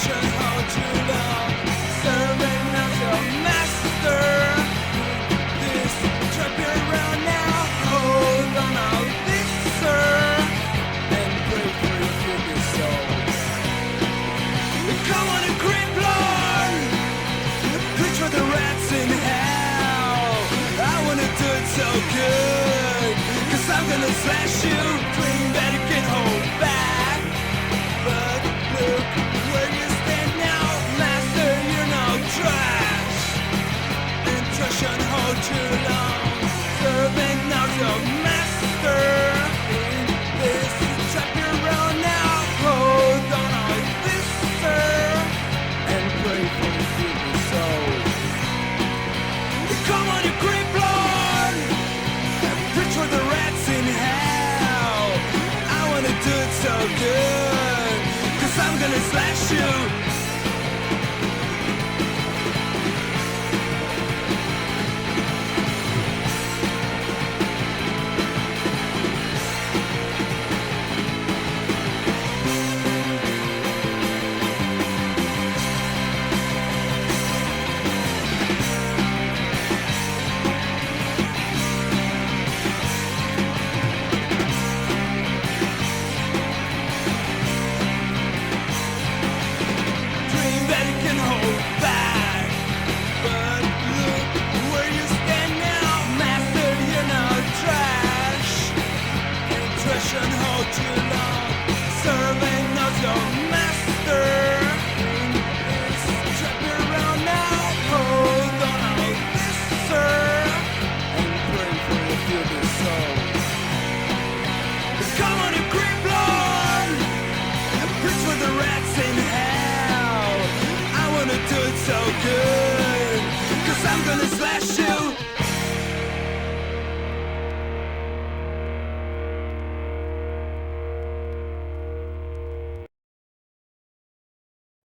Instruction how to love, serving as your master. This trap you're around now, hold on out this sir, and pray for your human soul. Come on and creep Lord, preach for the rats in hell. I wanna do it so good, 'cause I'm gonna slash you, dream that you can hold back. But look where you stand now, master, you're no trash. Instruction hold too long, serving now your master. In this trap you're on now, hold on all this sir, and pray for the human soul. Come on you creep Lord, and preach for the rats in hell. I wanna do it so good, 'cause I'm gonna slash you. Dream that you can hold back, but look where you stand now, master, you're no trash. Instruction hold you